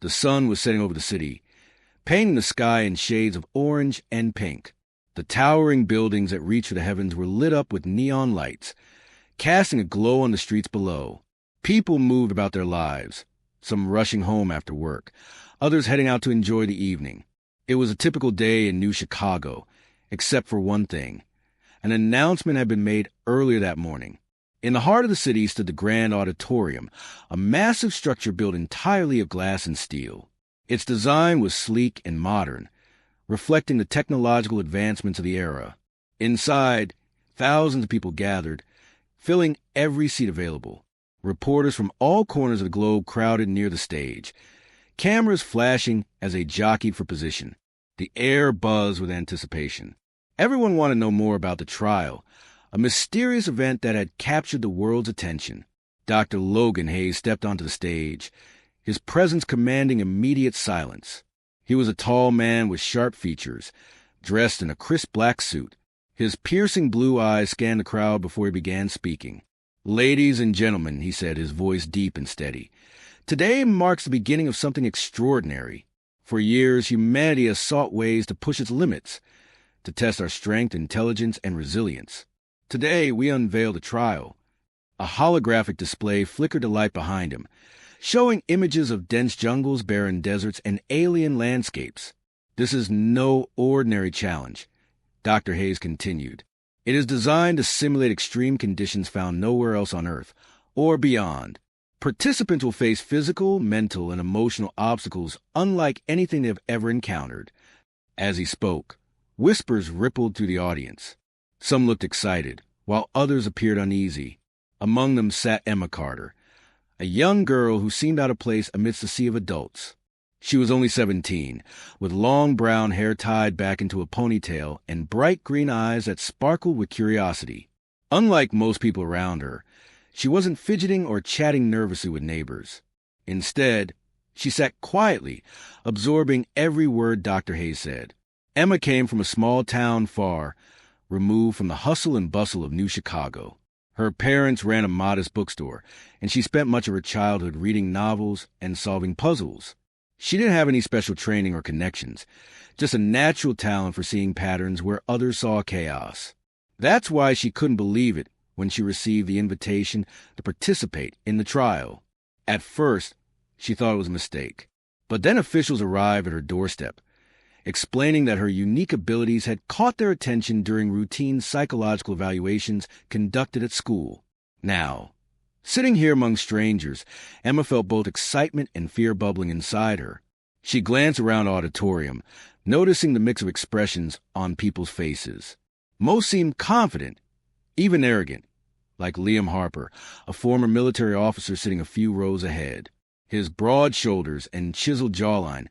The sun was setting over the city, painting the sky in shades of orange and pink. The towering buildings that reached for the heavens were lit up with neon lights, casting a glow on the streets below. People moved about their lives, some rushing home after work, others heading out to enjoy the evening. It was a typical day in New Chicago, except for one thing. An announcement had been made earlier that morning. In the heart of the city stood the Grand Auditorium, a massive structure built entirely of glass and steel. Its design was sleek and modern, reflecting the technological advancements of the era. Inside, thousands of people gathered, filling every seat available. Reporters from all corners of the globe crowded near the stage, cameras flashing as they jockeyed for position. The air buzzed with anticipation. Everyone wanted to know more about the trial, a mysterious event that had captured the world's attention. Dr. Logan Hayes stepped onto the stage, his presence commanding immediate silence. He was a tall man with sharp features, dressed in a crisp black suit. His piercing blue eyes scanned the crowd before he began speaking. "Ladies and gentlemen," he said, his voice deep and steady, "today marks the beginning of something extraordinary. For years, humanity has sought ways to push its limits, to test our strength, intelligence, and resilience. Today, we unveil the trial." A holographic display flickered the light behind him, showing images of dense jungles, barren deserts, and alien landscapes. "This is no ordinary challenge," Dr. Hayes continued. "It is designed to simulate extreme conditions found nowhere else on Earth, or beyond. Participants will face physical, mental, and emotional obstacles unlike anything they've ever encountered." As he spoke, whispers rippled through the audience. Some looked excited, while others appeared uneasy. Among them sat Emma Carter, a young girl who seemed out of place amidst a sea of adults. She was only 17, with long brown hair tied back into a ponytail and bright green eyes that sparkled with curiosity. Unlike most people around her, she wasn't fidgeting or chatting nervously with neighbors. Instead, she sat quietly, absorbing every word Dr. Hayes said. Emma came from a small town far removed from the hustle and bustle of New Chicago. Her parents ran a modest bookstore, and she spent much of her childhood reading novels and solving puzzles. She didn't have any special training or connections, just a natural talent for seeing patterns where others saw chaos. That's why she couldn't believe it when she received the invitation to participate in the trial. At first, she thought it was a mistake. But then officials arrived at her doorstep, explaining that her unique abilities had caught their attention during routine psychological evaluations conducted at school. Now, sitting here among strangers, Emma felt both excitement and fear bubbling inside her. She glanced around the auditorium, noticing the mix of expressions on people's faces. Most seemed confident, even arrogant, like Liam Harper, a former military officer sitting a few rows ahead. His broad shoulders and chiseled jawline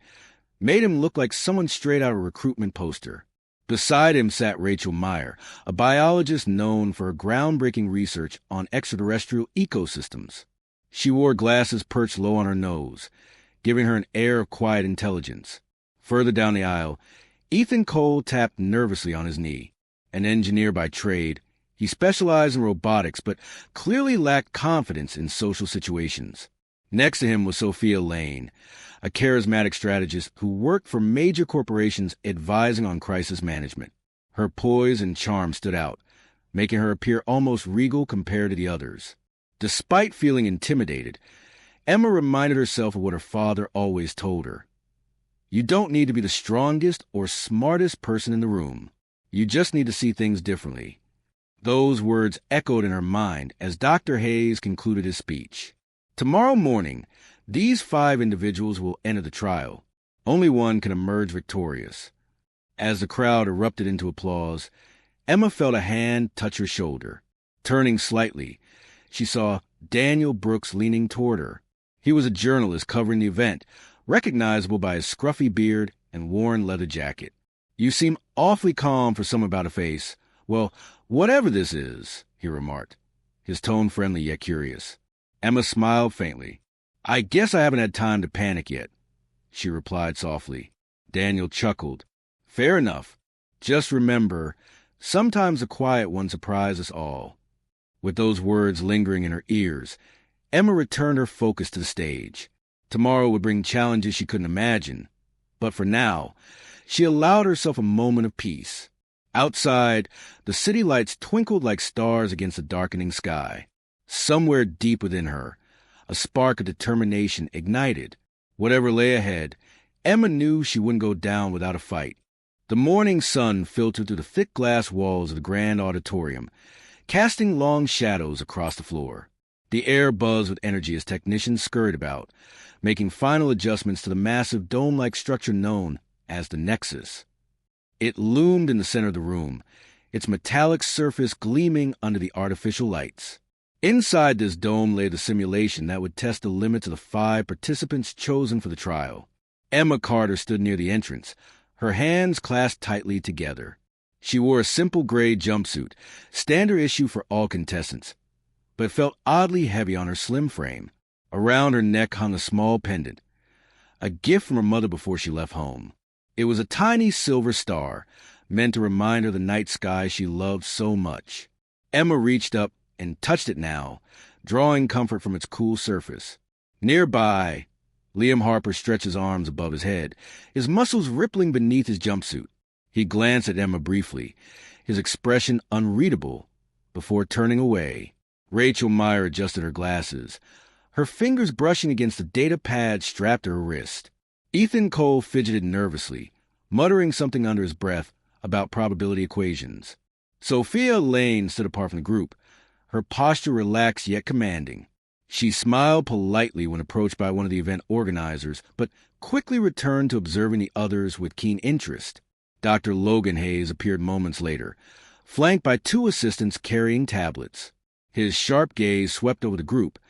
made him look like someone straight out of a recruitment poster. Beside him sat Rachel Meyer, a biologist known for her groundbreaking research on extraterrestrial ecosystems. She wore glasses perched low on her nose, giving her an air of quiet intelligence. Further down the aisle, Ethan Cole tapped nervously on his knee. An engineer by trade, he specialized in robotics but clearly lacked confidence in social situations. Next to him was Sophia Lane, a charismatic strategist who worked for major corporations advising on crisis management. Her poise and charm stood out, making her appear almost regal compared to the others. Despite feeling intimidated, Emma reminded herself of what her father always told her. You don't need to be the strongest or smartest person in the room. You just need to see things differently. Those words echoed in her mind as Dr. Hayes concluded his speech. Tomorrow morning, these 5 individuals will enter the trial. Only one can emerge victorious. As the crowd erupted into applause, Emma felt a hand touch her shoulder. Turning slightly, she saw Daniel Brooks leaning toward her. He was a journalist covering the event, recognizable by his scruffy beard and worn leather jacket. "You seem awfully calm for someone about a face. Well, whatever this is," he remarked, his tone friendly yet curious. Emma smiled faintly. "I guess I haven't had time to panic yet," she replied softly. Daniel chuckled. "Fair enough. Just remember, sometimes the quiet ones surprise us all." With those words lingering in her ears, Emma returned her focus to the stage. Tomorrow would bring challenges she couldn't imagine. But for now, she allowed herself a moment of peace. Outside, the city lights twinkled like stars against the darkening sky. Somewhere deep within her, a spark of determination ignited. Whatever lay ahead, Emma knew she wouldn't go down without a fight. The morning sun filtered through the thick glass walls of the grand auditorium, casting long shadows across the floor. The air buzzed with energy as technicians scurried about, making final adjustments to the massive dome-like structure known as the Nexus. It loomed in the center of the room, its metallic surface gleaming under the artificial lights. Inside this dome lay the simulation that would test the limits of the 5 participants chosen for the trial. Emma Carter stood near the entrance, her hands clasped tightly together. She wore a simple gray jumpsuit, standard issue for all contestants, but felt oddly heavy on her slim frame. Around her neck hung a small pendant, a gift from her mother before she left home. It was a tiny silver star, meant to remind her of the night sky she loved so much. Emma reached up and touched it now, drawing comfort from its cool surface. Nearby, Liam Harper stretched his arms above his head, his muscles rippling beneath his jumpsuit. He glanced at Emma briefly, his expression unreadable, before turning away. Rachel Meyer adjusted her glasses, her fingers brushing against the data pad strapped to her wrist. Ethan Cole fidgeted nervously, muttering something under his breath about probability equations. Sophia Lane stood apart from the group, her posture relaxed yet commanding. She smiled politely when approached by one of the event organizers, but quickly returned to observing the others with keen interest. Dr. Logan Hayes appeared moments later, flanked by 2 assistants carrying tablets. His sharp gaze swept over the group,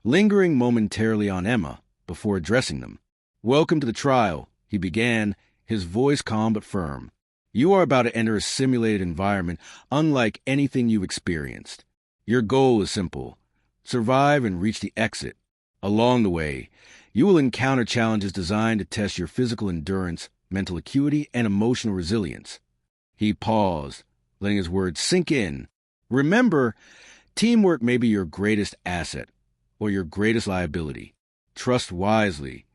lingering momentarily on Emma before addressing them. "Welcome to the trial," he began, his voice calm but firm. "You are about to enter a simulated environment unlike anything you've experienced. Your goal is simple: survive and reach the exit. Along the way, you will encounter challenges designed to test your physical endurance, mental acuity, and emotional resilience." He paused, letting his words sink in. "Remember, teamwork may be your greatest asset or your greatest liability. Trust wisely."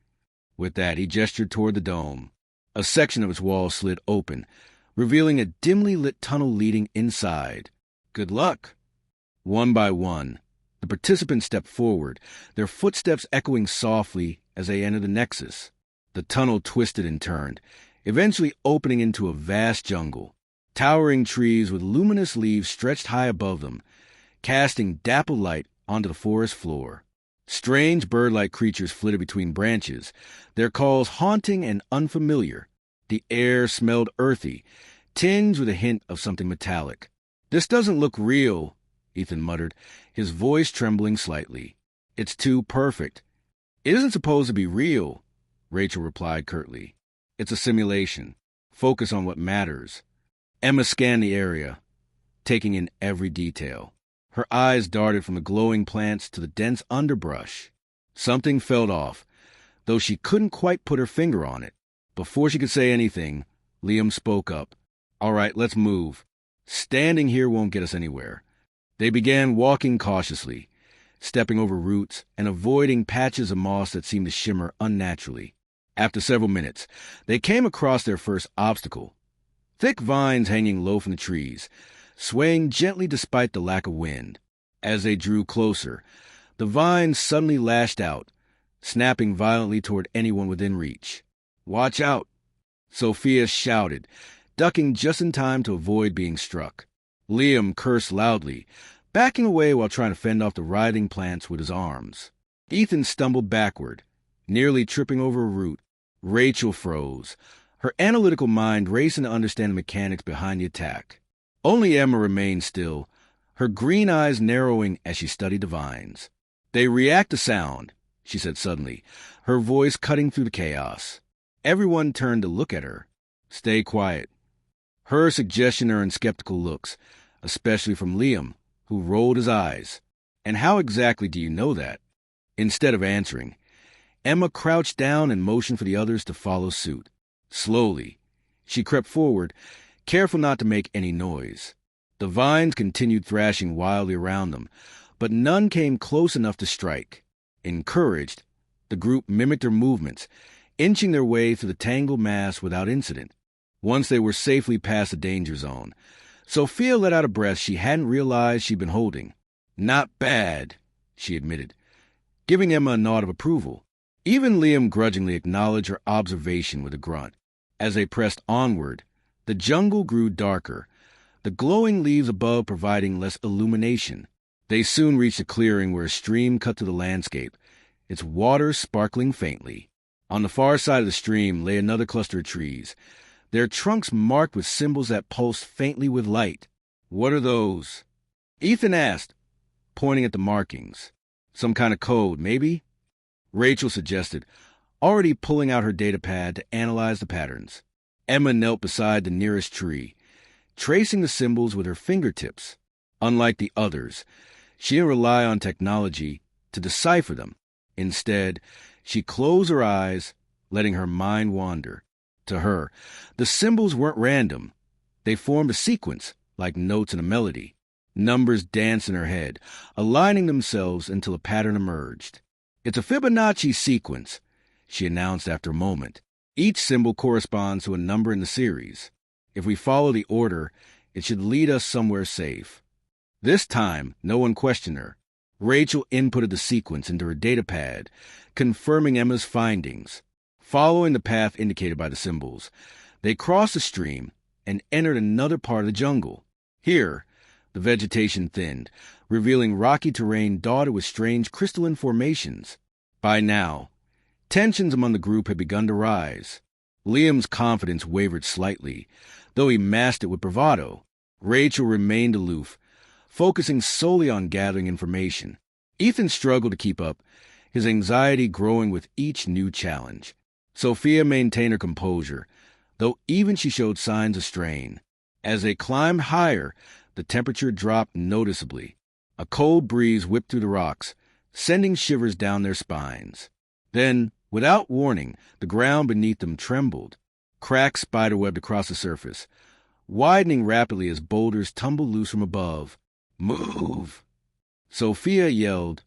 With that, he gestured toward the dome. A section of its wall slid open, revealing a dimly lit tunnel leading inside. "Good luck." One by one, the participants stepped forward, their footsteps echoing softly as they entered the Nexus. The tunnel twisted and turned, eventually opening into a vast jungle. Towering trees with luminous leaves stretched high above them, casting dappled light onto the forest floor. Strange bird-like creatures flitted between branches, their calls haunting and unfamiliar. The air smelled earthy, tinged with a hint of something metallic. "This doesn't look real," Ethan muttered, his voice trembling slightly. "It's too perfect." "It isn't supposed to be real," Rachel replied curtly. "It's a simulation. Focus on what matters." Emma scanned the area, taking in every detail. Her eyes darted from the glowing plants to the dense underbrush. Something felt off, though she couldn't quite put her finger on it. Before she could say anything, Liam spoke up. "All right, let's move. Standing here won't get us anywhere." They began walking cautiously, stepping over roots and avoiding patches of moss that seemed to shimmer unnaturally. After several minutes, they came across their first obstacle. Thick vines hanging low from the trees, swaying gently despite the lack of wind. As they drew closer, the vines suddenly lashed out, snapping violently toward anyone within reach. "Watch out!" Sophia shouted, ducking just in time to avoid being struck. Liam cursed loudly, backing away while trying to fend off the writhing plants with his arms. Ethan stumbled backward, nearly tripping over a root. Rachel froze, her analytical mind racing to understand the mechanics behind the attack. Only Emma remained still, her green eyes narrowing as she studied the vines. "They react to sound," she said suddenly, her voice cutting through the chaos. Everyone turned to look at her. "Stay quiet." Her suggestion earned skeptical looks, especially from Liam, who rolled his eyes. "And how exactly do you know that?" Instead of answering, Emma crouched down and motioned for the others to follow suit. Slowly, she crept forward, careful not to make any noise. The vines continued thrashing wildly around them, but none came close enough to strike. Encouraged, The group mimicked her movements, inching their way through the tangled mass without incident. Once they were safely past the danger zone, Sophia let out a breath she hadn't realized she'd been holding. "Not bad," she admitted, giving Emma a nod of approval. Even Liam grudgingly acknowledged her observation with a grunt. As they pressed onward, the jungle grew darker, the glowing leaves above providing less illumination. They soon reached a clearing where a stream cut through the landscape, its water sparkling faintly. On the far side of the stream lay another cluster of trees, their trunks marked with symbols that pulsed faintly with light. "What are those?" Ethan asked, pointing at the markings. "Some kind of code, maybe?" Rachel suggested, already pulling out her datapad to analyze the patterns. Emma knelt beside the nearest tree, tracing the symbols with her fingertips. Unlike the others, she didn't rely on technology to decipher them. Instead, she closed her eyes, letting her mind wander. To her, the symbols weren't random. They formed a sequence, like notes in a melody. Numbers danced in her head, aligning themselves until a pattern emerged. "It's a Fibonacci sequence," she announced after a moment. "Each symbol corresponds to a number in the series. If we follow the order, it should lead us somewhere safe." This time, no one questioned her. Rachel inputted the sequence into her datapad, confirming Emma's findings. Following the path indicated by the symbols, they crossed the stream and entered another part of the jungle. Here, the vegetation thinned, revealing rocky terrain dotted with strange crystalline formations. By now, tensions among the group had begun to rise. Liam's confidence wavered slightly, though he masked it with bravado. Rachel remained aloof, focusing solely on gathering information. Ethan struggled to keep up, his anxiety growing with each new challenge. Sophia maintained her composure, though even she showed signs of strain. As they climbed higher, the temperature dropped noticeably. A cold breeze whipped through the rocks, sending shivers down their spines. Then, without warning, the ground beneath them trembled. Cracks spiderwebbed across the surface, widening rapidly as boulders tumbled loose from above. "Move!" Sophia yelled,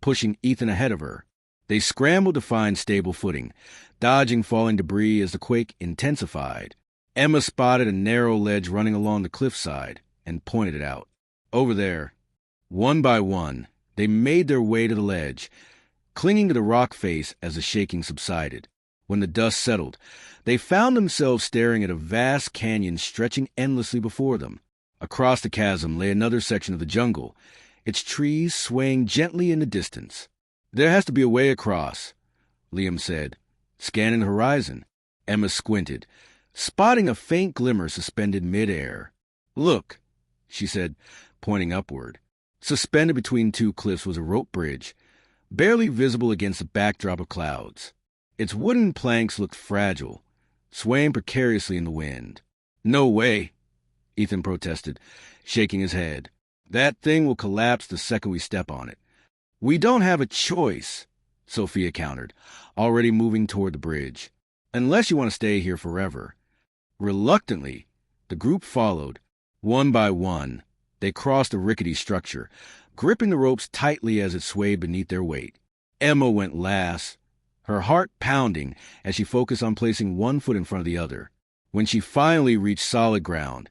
pushing Ethan ahead of her. They scrambled to find stable footing, dodging falling debris as the quake intensified. Emma spotted a narrow ledge running along the cliffside and pointed it out. "Over there." One by one, they made their way to the ledge, clinging to the rock face as the shaking subsided. When the dust settled, they found themselves staring at a vast canyon stretching endlessly before them. Across the chasm lay another section of the jungle, its trees swaying gently in the distance. "There has to be a way across," Liam said, scanning the horizon. Emma squinted, spotting a faint glimmer suspended mid-air. "Look," she said, pointing upward. Suspended between two cliffs was a rope bridge, barely visible against the backdrop of clouds. Its wooden planks looked fragile, swaying precariously in the wind. "No way," Ethan protested, shaking his head. "That thing will collapse the second we step on it." "We don't have a choice," Sophia countered, already moving toward the bridge. "Unless you want to stay here forever." Reluctantly, the group followed. One by one, they crossed the rickety structure, gripping the ropes tightly as it swayed beneath their weight. Emma went last, her heart pounding as she focused on placing one foot in front of the other. When she finally reached solid ground,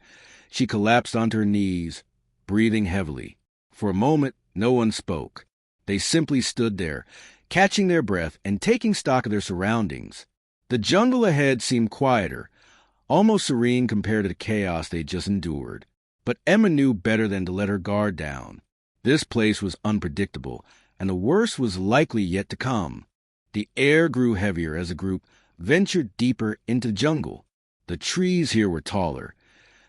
she collapsed onto her knees, breathing heavily. For a moment, no one spoke. They simply stood there, catching their breath and taking stock of their surroundings. The jungle ahead seemed quieter, almost serene compared to the chaos they'd just endured. But Emma knew better than to let her guard down. This place was unpredictable, and the worst was likely yet to come. The air grew heavier as the group ventured deeper into the jungle. The trees here were taller,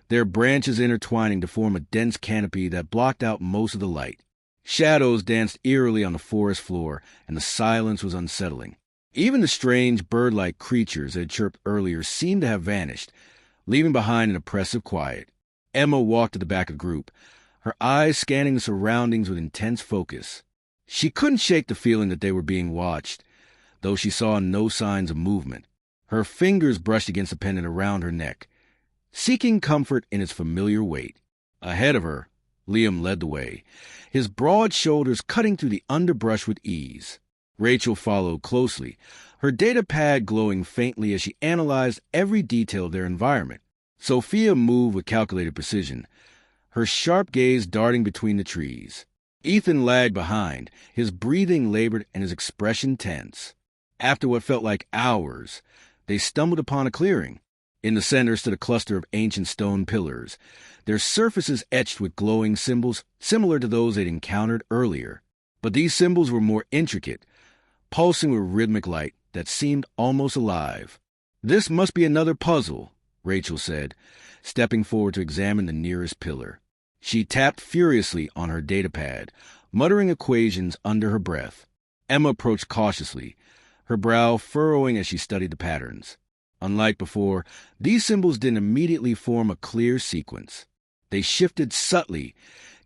their branches intertwining to form a dense canopy that blocked out most of the light. Shadows danced eerily on the forest floor, and the silence was unsettling. Even the strange bird-like creatures that had chirped earlier seemed to have vanished, leaving behind an oppressive quiet. Emma walked to the back of the group, her eyes scanning the surroundings with intense focus. She couldn't shake the feeling that they were being watched, though she saw no signs of movement. Her fingers brushed against the pendant around her neck, seeking comfort in its familiar weight. Ahead of her, Liam led the way, his broad shoulders cutting through the underbrush with ease. Rachel followed closely, her data pad glowing faintly as she analyzed every detail of their environment. Sophia moved with calculated precision, her sharp gaze darting between the trees. Ethan lagged behind, his breathing labored and his expression tense. After what felt like hours, they stumbled upon a clearing. In the center stood a cluster of ancient stone pillars, their surfaces etched with glowing symbols similar to those they'd encountered earlier. But these symbols were more intricate, pulsing with rhythmic light that seemed almost alive. "This must be another puzzle," Rachel said, stepping forward to examine the nearest pillar. She tapped furiously on her datapad, muttering equations under her breath. Emma approached cautiously, her brow furrowing as she studied the patterns. Unlike before, these symbols didn't immediately form a clear sequence. They shifted subtly,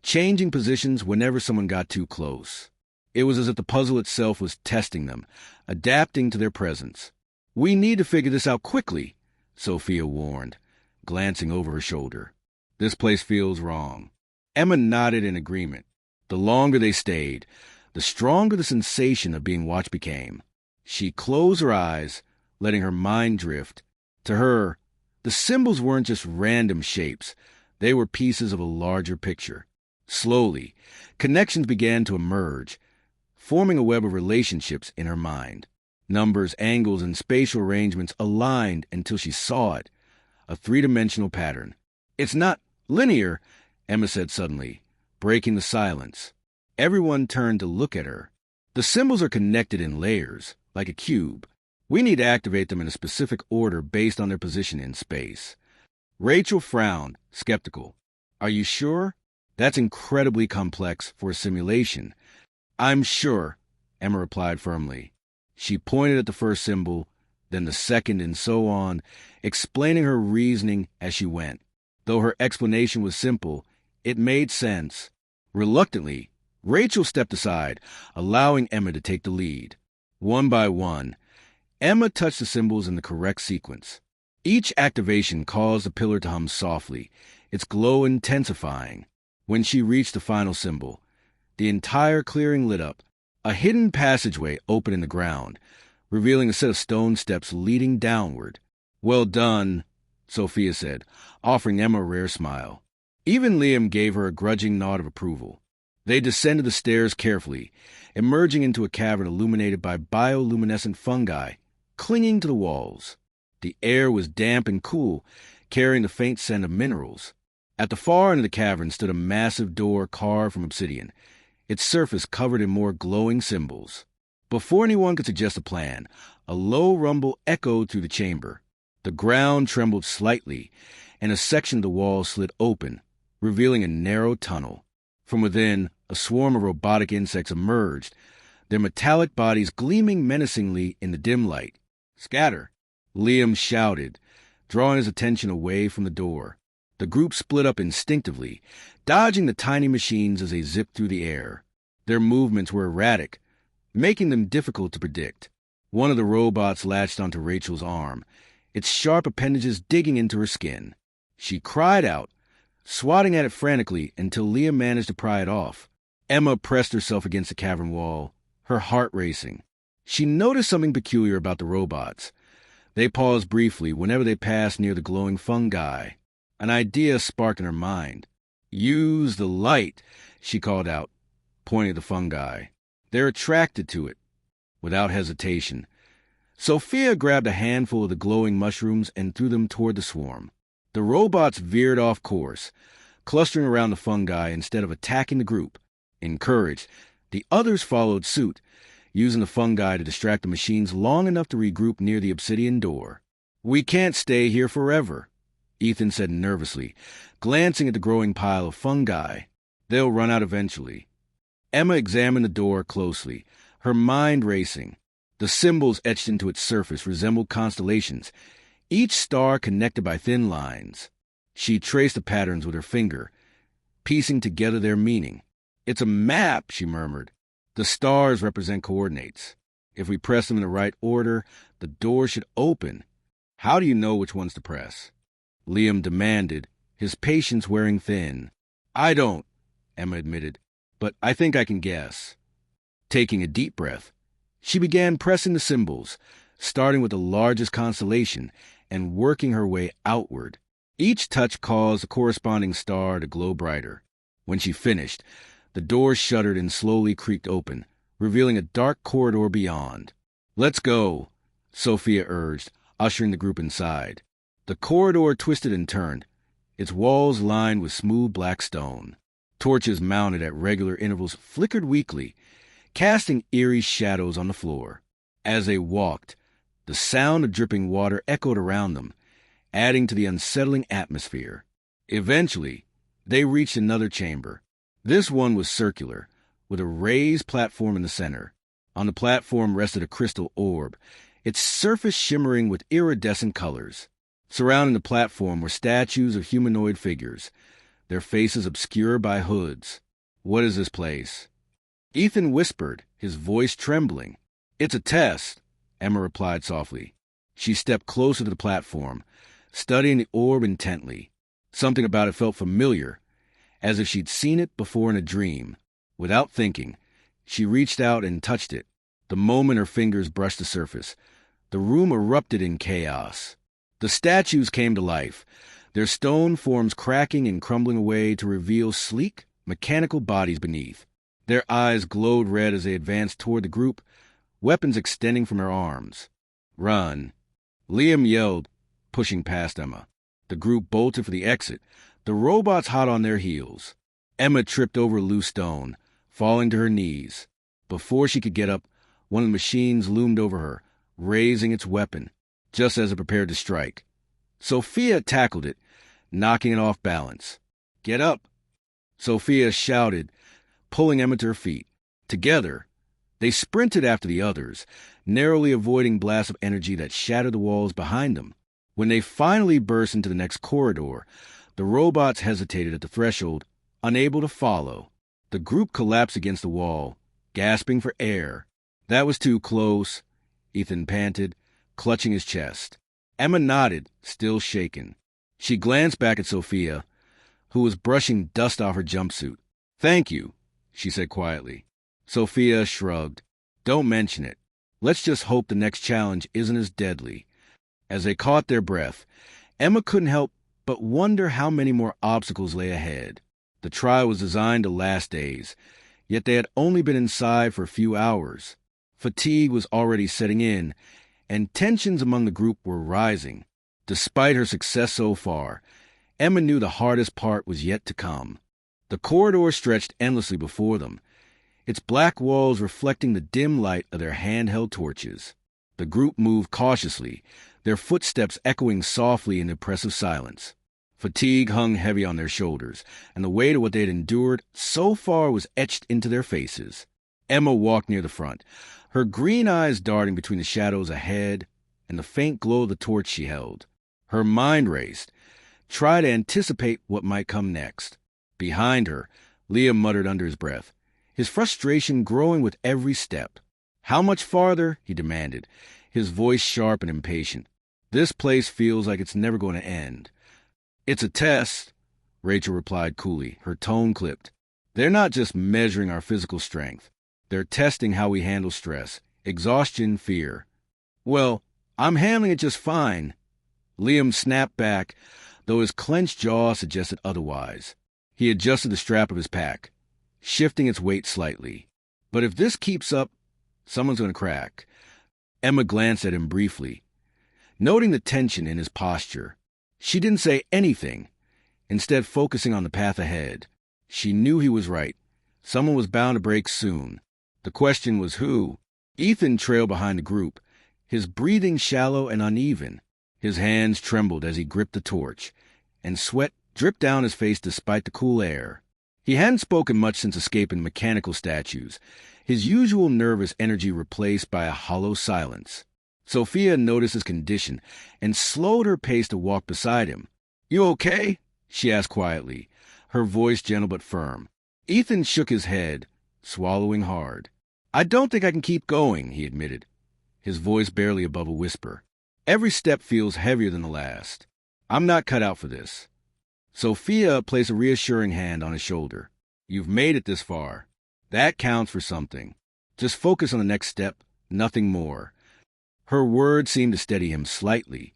changing positions whenever someone got too close. It was as if the puzzle itself was testing them, adapting to their presence. "We need to figure this out quickly," Sophia warned, glancing over her shoulder. "This place feels wrong." Emma nodded in agreement. The longer they stayed, the stronger the sensation of being watched became. She closed her eyes, letting her mind drift. To her, the symbols weren't just random shapes. They were pieces of a larger picture. Slowly, connections began to emerge, forming a web of relationships in her mind. Numbers, angles, and spatial arrangements aligned until she saw it, a three-dimensional pattern. "It's not linear," Emma said suddenly, breaking the silence. Everyone turned to look at her. "The symbols are connected in layers, like a cube. We need to activate them in a specific order based on their position in space." Rachel frowned, skeptical. "Are you sure? That's incredibly complex for a simulation." "I'm sure," Emma replied firmly. She pointed at the first symbol, then the second, and so on, explaining her reasoning as she went. Though her explanation was simple, it made sense. Reluctantly, Rachel stepped aside, allowing Emma to take the lead. One by one, Emma touched the symbols in the correct sequence. Each activation caused the pillar to hum softly, its glow intensifying. When she reached the final symbol, the entire clearing lit up. A hidden passageway opened in the ground, revealing a set of stone steps leading downward. "Well done," Sophia said, offering Emma a rare smile. Even Liam gave her a grudging nod of approval. They descended the stairs carefully, emerging into a cavern illuminated by bioluminescent fungi, clinging to the walls. The air was damp and cool, carrying the faint scent of minerals. At the far end of the cavern stood a massive door carved from obsidian, its surface covered in more glowing symbols. Before anyone could suggest a plan, a low rumble echoed through the chamber. The ground trembled slightly, and a section of the wall slid open, revealing a narrow tunnel. From within, a swarm of robotic insects emerged, their metallic bodies gleaming menacingly in the dim light. "Scatter!" Liam shouted, drawing his attention away from the door. The group split up instinctively, dodging the tiny machines as they zipped through the air. Their movements were erratic, making them difficult to predict. One of the robots latched onto Rachel's arm, its sharp appendages digging into her skin. She cried out, swatting at it frantically until Liam managed to pry it off. Emma pressed herself against the cavern wall, her heart racing. She noticed something peculiar about the robots. They paused briefly whenever they passed near the glowing fungi. An idea sparked in her mind. "Use the light," she called out, pointing at the fungi. "They're attracted to it." Without hesitation, Sophia grabbed a handful of the glowing mushrooms and threw them toward the swarm. The robots veered off course, clustering around the fungi instead of attacking the group. Encouraged, the others followed suit, using the fungi to distract the machines long enough to regroup near the obsidian door. "We can't stay here forever," Ethan said nervously, glancing at the growing pile of fungi. "They'll run out eventually." Emma examined the door closely, her mind racing. The symbols etched into its surface resembled constellations, each star connected by thin lines. She traced the patterns with her finger, piecing together their meaning. "It's a map," she murmured. "The stars represent coordinates. If we press them in the right order, the door should open. How do you know which ones to press?" Liam demanded, his patience wearing thin. "I don't," Emma admitted, "but I think I can guess." Taking a deep breath, She began pressing the symbols, starting with the largest constellation and working her way outward. Each touch caused the corresponding star to glow brighter. When she finished, the doors shuddered and slowly creaked open, revealing a dark corridor beyond. "Let's go," Sophia urged, ushering the group inside. The corridor twisted and turned, its walls lined with smooth black stone. Torches mounted at regular intervals flickered weakly, casting eerie shadows on the floor. As they walked, the sound of dripping water echoed around them, adding to the unsettling atmosphere. Eventually, they reached another chamber. This one was circular, with a raised platform in the center. On the platform rested a crystal orb, its surface shimmering with iridescent colors. Surrounding the platform were statues of humanoid figures, their faces obscured by hoods. "What is this place?" Ethan whispered, his voice trembling. "It's a test," Emma replied softly. She stepped closer to the platform, studying the orb intently. Something about it felt familiar, as if she'd seen it before in a dream. Without thinking, she reached out and touched it. The moment her fingers brushed the surface, the room erupted in chaos. The statues came to life, their stone forms cracking and crumbling away to reveal sleek, mechanical bodies beneath. Their eyes glowed red as they advanced toward the group, weapons extending from their arms. "Run!" Liam yelled, pushing past Emma. The group bolted for the exit, the robots hot on their heels. Emma tripped over a loose stone, falling to her knees. Before she could get up, one of the machines loomed over her, raising its weapon, just as it prepared to strike. Sophia tackled it, knocking it off balance. "Get up!" Sophia shouted, pulling Emma to her feet. Together, they sprinted after the others, narrowly avoiding blasts of energy that shattered the walls behind them. When they finally burst into the next corridor, the robots hesitated at the threshold, unable to follow. The group collapsed against the wall, gasping for air. "That was too close," Ethan panted, clutching his chest. Emma nodded, still shaken. She glanced back at Sophia, who was brushing dust off her jumpsuit. "Thank you," she said quietly. Sophia shrugged. "Don't mention it. Let's just hope the next challenge isn't as deadly." As they caught their breath, Emma couldn't help but wonder how many more obstacles lay ahead. The trial was designed to last days, yet they had only been inside for a few hours. Fatigue was already setting in, and tensions among the group were rising. Despite her success so far, Emma knew the hardest part was yet to come. The corridor stretched endlessly before them, its black walls reflecting the dim light of their handheld torches. The group moved cautiously, their footsteps echoing softly in the oppressive silence. Fatigue hung heavy on their shoulders, and the weight of what they had endured so far was etched into their faces. Emma walked near the front, her green eyes darting between the shadows ahead and the faint glow of the torch she held. Her mind raced, trying to anticipate what might come next. Behind her, Liam muttered under his breath, his frustration growing with every step. "How much farther?" he demanded, his voice sharp and impatient. "This place feels like it's never going to end." "It's a test," Rachel replied coolly, her tone clipped. "They're not just measuring our physical strength. They're testing how we handle stress, exhaustion, fear." "Well, I'm handling it just fine." Liam snapped back, though his clenched jaw suggested otherwise. He adjusted the strap of his pack, shifting its weight slightly. "But if this keeps up, someone's going to crack." Emma glanced at him briefly, noting the tension in his posture. She didn't say anything, instead focusing on the path ahead. She knew he was right. Someone was bound to break soon. The question was who? Ethan trailed behind the group, his breathing shallow and uneven. His hands trembled as he gripped the torch, and sweat dripped down his face despite the cool air. He hadn't spoken much since escaping mechanical statues, his usual nervous energy replaced by a hollow silence. Sophia noticed his condition and slowed her pace to walk beside him. "You okay?" she asked quietly, her voice gentle but firm. Ethan shook his head, swallowing hard. "I don't think I can keep going," he admitted, his voice barely above a whisper. "Every step feels heavier than the last. I'm not cut out for this." Sophia placed a reassuring hand on his shoulder. "You've made it this far. That counts for something. Just focus on the next step, Nothing more. Her words seemed to steady him slightly,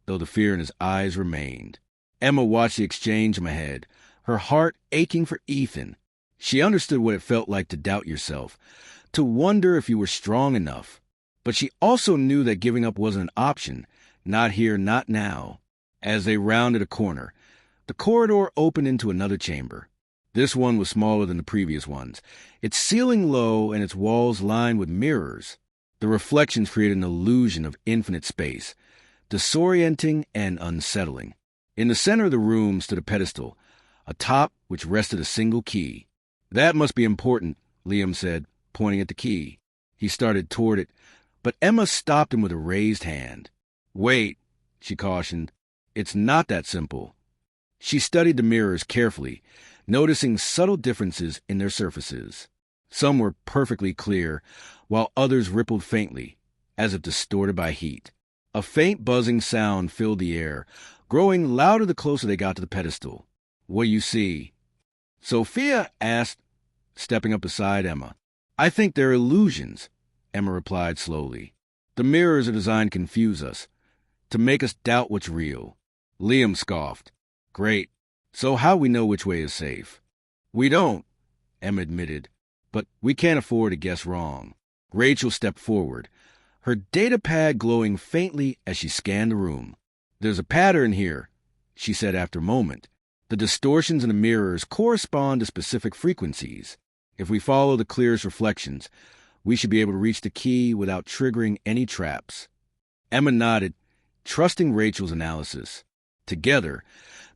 though the fear in his eyes remained. Emma watched the exchange in her head, her heart aching for Ethan. She understood what it felt like to doubt yourself, to wonder if you were strong enough. But she also knew that giving up wasn't an option, not here, not now. As they rounded a corner, the corridor opened into another chamber. This one was smaller than the previous ones, its ceiling low and its walls lined with mirrors. The reflections created an illusion of infinite space, disorienting and unsettling. In the center of the room stood a pedestal, atop which rested a single key. "That must be important," Liam said, pointing at the key. He started toward it, but Emma stopped him with a raised hand. "Wait," she cautioned. "It's not that simple." She studied the mirrors carefully, noticing subtle differences in their surfaces. Some were perfectly clear, while others rippled faintly, as if distorted by heat. A faint buzzing sound filled the air, growing louder the closer they got to the pedestal. "What do you see?" Sophia asked, stepping up beside Emma. "I think they're illusions," Emma replied slowly. "The mirrors are designed to confuse us, to make us doubt what's real." Liam scoffed. "Great. So how we know which way is safe?" "We don't," Emma admitted, "but we can't afford to guess wrong." Rachel stepped forward, her data pad glowing faintly as she scanned the room. "There's a pattern here," she said after a moment. "The distortions in the mirrors correspond to specific frequencies. If we follow the clearest reflections, we should be able to reach the key without triggering any traps." Emma nodded, trusting Rachel's analysis. Together,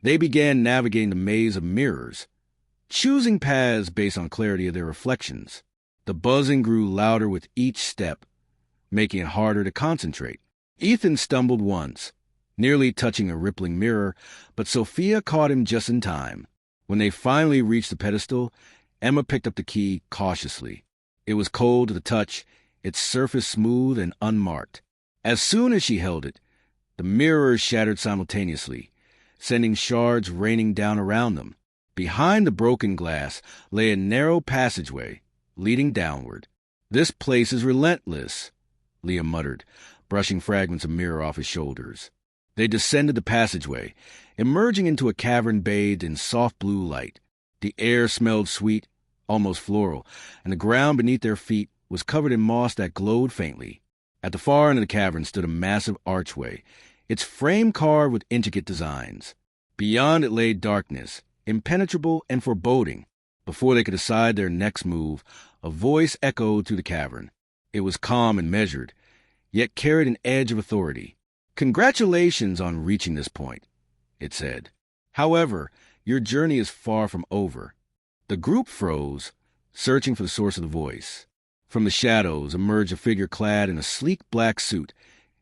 they began navigating the maze of mirrors, choosing paths based on clarity of their reflections. The buzzing grew louder with each step, making it harder to concentrate. Ethan stumbled once, nearly touching a rippling mirror, but Sophia caught him just in time. When they finally reached the pedestal, Emma picked up the key cautiously. It was cold to the touch, its surface smooth and unmarked. As soon as she held it, the mirrors shattered simultaneously, sending shards raining down around them. Behind the broken glass lay a narrow passageway, leading downward. "This place is relentless," Liam muttered, brushing fragments of mirror off his shoulders. They descended the passageway, emerging into a cavern bathed in soft blue light. The air smelled sweet, almost floral, and the ground beneath their feet was covered in moss that glowed faintly. At the far end of the cavern stood a massive archway, its frame carved with intricate designs. Beyond it lay darkness, impenetrable and foreboding. Before they could decide their next move, a voice echoed through the cavern. It was calm and measured, yet carried an edge of authority. "Congratulations on reaching this point," it said. "However, your journey is far from over." The group froze, searching for the source of the voice. From the shadows emerged a figure clad in a sleek black suit,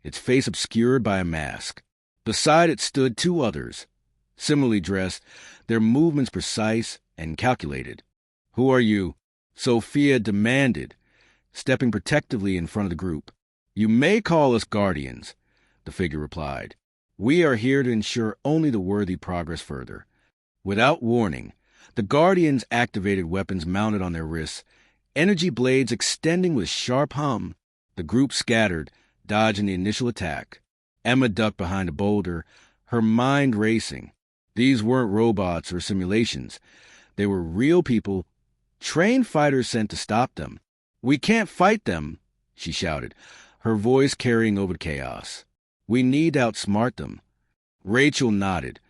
its face obscured by a mask. Beside it stood two others, similarly dressed, their movements precise and calculated. "Who are you?" Sophia demanded, stepping protectively in front of the group. "You may call us guardians," the figure replied. "We are here to ensure only the worthy progress further." Without warning, the guardians activated weapons mounted on their wrists, energy blades extending with sharp hum. The group scattered, dodging the initial attack. Emma ducked behind a boulder, her mind racing. These weren't robots or simulations. They were real people, trained fighters sent to stop them. "We can't fight them," she shouted, her voice carrying over the chaos. "We need to outsmart them." Rachel nodded,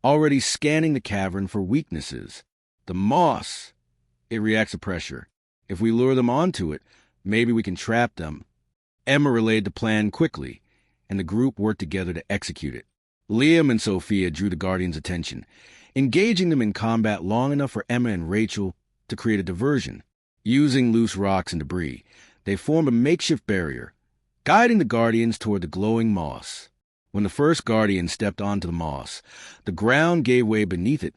already scanning the cavern for weaknesses. "The moss. It reacts to pressure. If we lure them onto it, maybe we can trap them." Emma relayed the plan quickly, and the group worked together to execute it. Liam and Sophia drew the Guardians' attention, engaging them in combat long enough for Emma and Rachel to create a diversion. Using loose rocks and debris, they formed a makeshift barrier, guiding the Guardians toward the glowing moss. When the first Guardian stepped onto the moss, the ground gave way beneath it,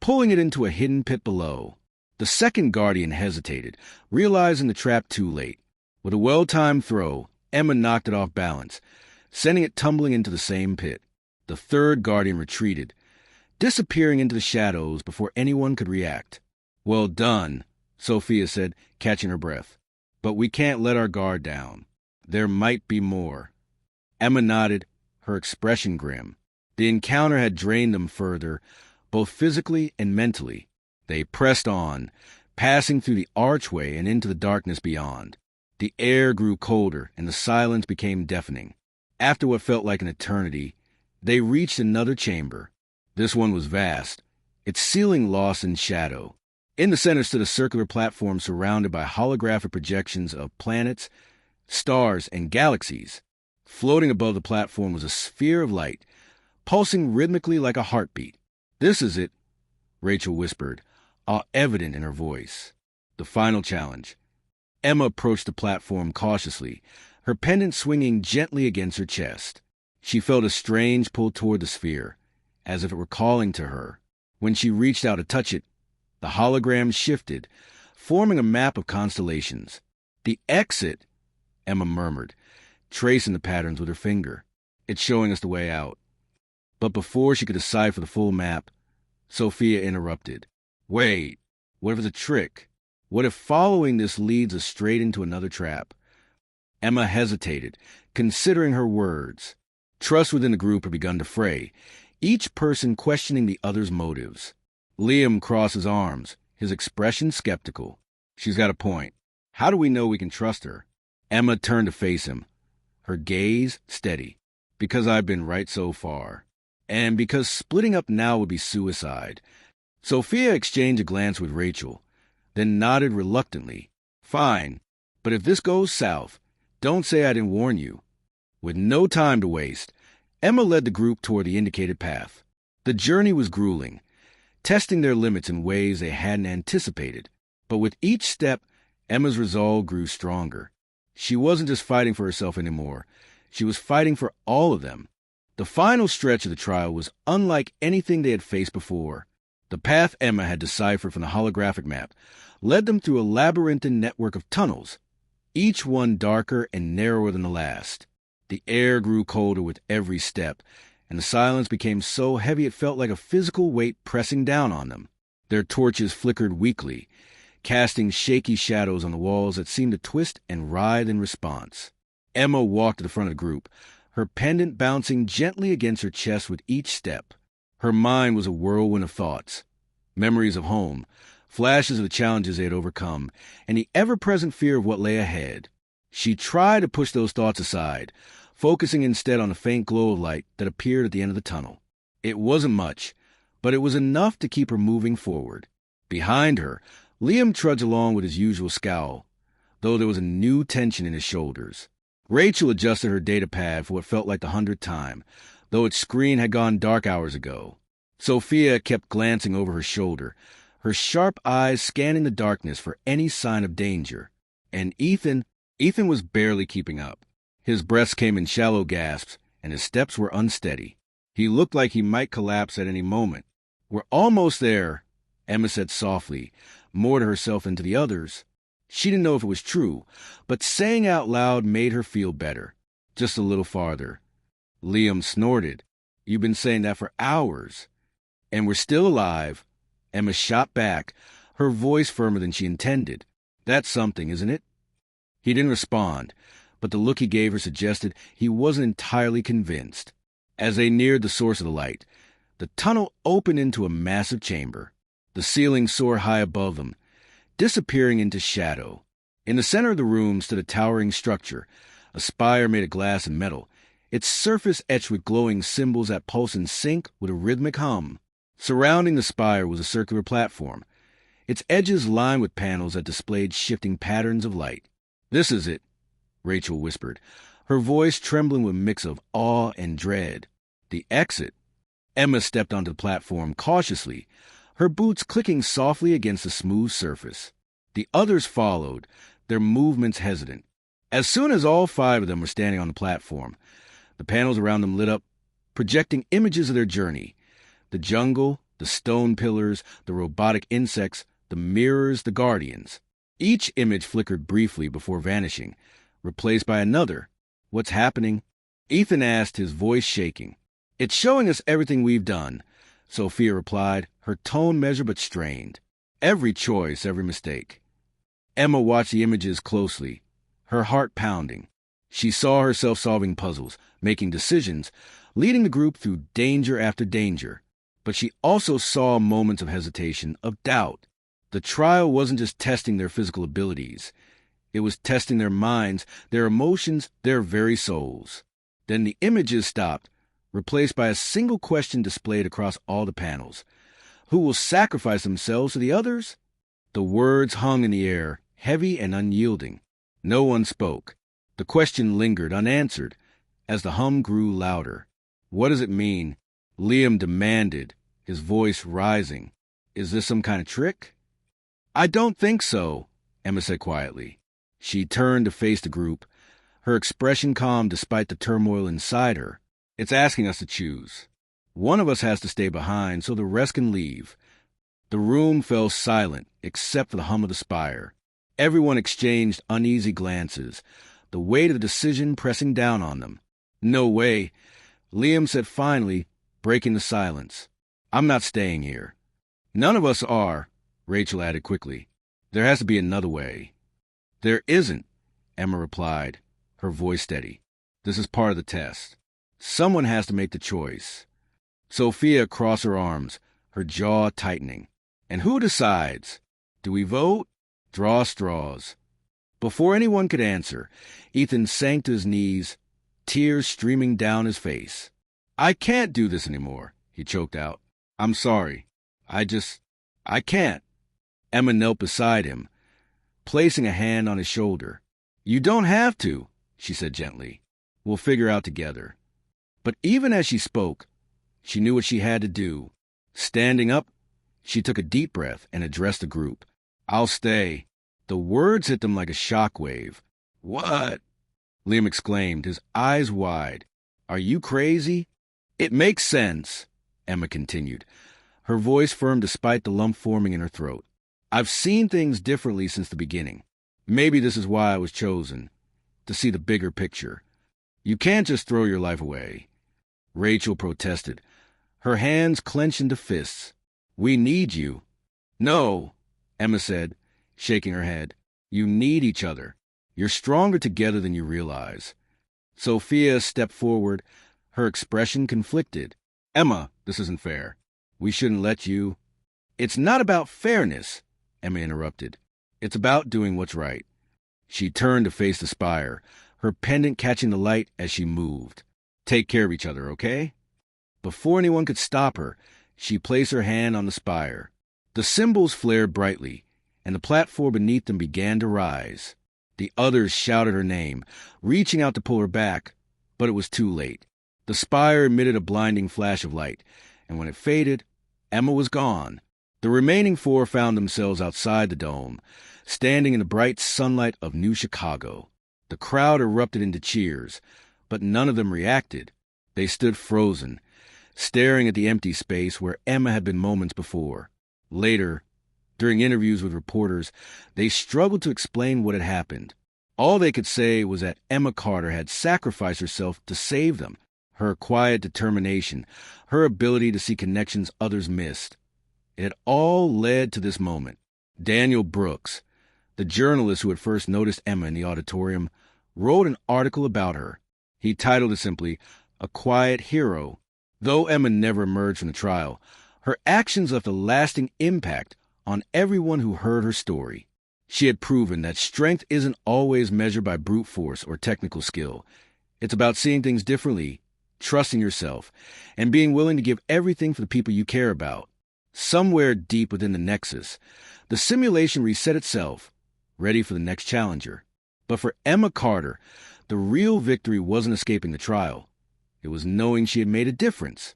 pulling it into a hidden pit below. The second Guardian hesitated, realizing the trap too late. With a well-timed throw, Emma knocked it off balance, sending it tumbling into the same pit. The third Guardian retreated, disappearing into the shadows before anyone could react. "Well done," Sophia said, catching her breath. But we can't let our guard down. There might be more. Emma nodded, her expression grim. The encounter had drained them further, both physically and mentally. They pressed on, passing through the archway and into the darkness beyond. The air grew colder, and the silence became deafening. After what felt like an eternity, they reached another chamber. This one was vast, its ceiling lost in shadow. In the center stood a circular platform surrounded by holographic projections of planets, stars, and galaxies. Floating above the platform was a sphere of light, pulsing rhythmically like a heartbeat. "This is it," Rachel whispered, all evident in her voice. The final challenge. Emma approached the platform cautiously, her pendant swinging gently against her chest. She felt a strange pull toward the sphere, as if it were calling to her. When she reached out to touch it, the hologram shifted, forming a map of constellations. "The exit," Emma murmured, tracing the patterns with her finger. "It's showing us the way out." But before she could decipher the full map, Sophia interrupted. "Wait, what if it's a trick? What if following this leads us straight into another trap?" Emma hesitated, considering her words. Trust within the group had begun to fray, each person questioning the other's motives. Liam crossed his arms, his expression skeptical. "She's got a point. How do we know we can trust her?" Emma turned to face him, her gaze steady. "Because I've been right so far. And because splitting up now would be suicide." Sophia exchanged a glance with Rachel, then nodded reluctantly. "Fine, but if this goes south, don't say I didn't warn you." With no time to waste, Emma led the group toward the indicated path. The journey was grueling, testing their limits in ways they hadn't anticipated. But with each step, Emma's resolve grew stronger. She wasn't just fighting for herself anymore. She was fighting for all of them. The final stretch of the trial was unlike anything they had faced before. The path Emma had deciphered from the holographic map led them through a labyrinthine network of tunnels, each one darker and narrower than the last. The air grew colder with every step, and the silence became so heavy it felt like a physical weight pressing down on them. Their torches flickered weakly, casting shaky shadows on the walls that seemed to twist and writhe in response. Emma walked to the front of the group, her pendant bouncing gently against her chest with each step. Her mind was a whirlwind of thoughts, memories of home, flashes of the challenges they had overcome, and the ever-present fear of what lay ahead. She tried to push those thoughts aside, focusing instead on the faint glow of light that appeared at the end of the tunnel. It wasn't much, but it was enough to keep her moving forward. Behind her, Liam trudged along with his usual scowl, though there was a new tension in his shoulders. Rachel adjusted her data pad for what felt like the 100th time, though its screen had gone dark hours ago. Sophia kept glancing over her shoulder, her sharp eyes scanning the darkness for any sign of danger. And Ethan was barely keeping up. His breaths came in shallow gasps, and his steps were unsteady. He looked like he might collapse at any moment. "We're almost there," Emma said softly, more to herself than to the others. She didn't know if it was true, but saying out loud made her feel better. "Just a little farther." Liam snorted. "You've been saying that for hours." "And we're still alive." Emma shot back, her voice firmer than she intended. "That's something, isn't it?" He didn't respond, but the look he gave her suggested he wasn't entirely convinced. As they neared the source of the light, the tunnel opened into a massive chamber. The ceiling soared high above them, disappearing into shadow. In the center of the room stood a towering structure, a spire made of glass and metal, its surface etched with glowing symbols that pulsed in sync with a rhythmic hum. Surrounding the spire was a circular platform, its edges lined with panels that displayed shifting patterns of light. "This is it," Rachel whispered, her voice trembling with a mix of awe and dread. "The exit." Emma stepped onto the platform cautiously, her boots clicking softly against the smooth surface. The others followed, their movements hesitant. As soon as all 5 of them were standing on the platform, the panels around them lit up, projecting images of their journey. The jungle, the stone pillars, the robotic insects, the mirrors, the guardians. Each image flickered briefly before vanishing, replaced by another. "What's happening?" Ethan asked, his voice shaking. "It's showing us everything we've done," Sophia replied, her tone measured but strained. "Every choice, every mistake." Emma watched the images closely, her heart pounding. She saw herself solving puzzles, making decisions, leading the group through danger after danger. But she also saw moments of hesitation, of doubt. The trial wasn't just testing their physical abilities. It was testing their minds, their emotions, their very souls. Then the images stopped, replaced by a single question displayed across all the panels. Who will sacrifice themselves to the others? The words hung in the air, heavy and unyielding. No one spoke. The question lingered unanswered as the hum grew louder. What does it mean? Liam demanded, his voice rising. Is this some kind of trick? I don't think so, Emma said quietly. She turned to face the group, her expression calm despite the turmoil inside her. It's asking us to choose. One of us has to stay behind so the rest can leave. The room fell silent except for the hum of the spire. Everyone exchanged uneasy glances, the weight of the decision pressing down on them. No way, Liam said finally, breaking the silence. I'm not staying here. None of us are, Rachel added quickly. There has to be another way. There isn't, Emma replied, her voice steady. This is part of the test. Someone has to make the choice. Sophia crossed her arms, her jaw tightening. And who decides? Do we vote? Draw straws. Before anyone could answer, Ethan sank to his knees, tears streaming down his face. I can't do this anymore, he choked out. I'm sorry. I can't. Emma knelt beside him, placing a hand on his shoulder. You don't have to, she said gently. We'll figure out together. But even as she spoke, she knew what she had to do. Standing up, she took a deep breath and addressed the group. I'll stay. The words hit them like a shockwave. What? Liam exclaimed, his eyes wide. Are you crazy? It makes sense, Emma continued, her voice firm despite the lump forming in her throat. I've seen things differently since the beginning. Maybe this is why I was chosen, to see the bigger picture. You can't just throw your life away. Rachel protested, her hands clenched into fists. We need you. No, Emma said, shaking her head. You need each other. You're stronger together than you realize. Sophia stepped forward, her expression conflicted. Emma, this isn't fair. We shouldn't let you. It's not about fairness, Emma interrupted. It's about doing what's right. She turned to face the spire, her pendant catching the light as she moved. Take care of each other, okay? Before anyone could stop her, she placed her hand on the spire. The symbols flared brightly, and the platform beneath them began to rise. The others shouted her name, reaching out to pull her back, but it was too late. The spire emitted a blinding flash of light, and when it faded, Emma was gone. The remaining four found themselves outside the dome, standing in the bright sunlight of New Chicago. The crowd erupted into cheers, but none of them reacted. They stood frozen, staring at the empty space where Emma had been moments before. Later, during interviews with reporters, they struggled to explain what had happened. All they could say was that Emma Carter had sacrificed herself to save them. Her quiet determination, her ability to see connections others missed. It had all led to this moment. Daniel Brooks, the journalist who had first noticed Emma in the auditorium, wrote an article about her. He titled it simply, A Quiet Hero. Though Emma never emerged from the trial, her actions left a lasting impact on everyone who heard her story. She had proven that strength isn't always measured by brute force or technical skill. It's about seeing things differently, trusting yourself, and being willing to give everything for the people you care about. Somewhere deep within the Nexus, the simulation reset itself, ready for the next challenger. But for Emma Carter, the real victory wasn't escaping the trial. It was knowing she had made a difference.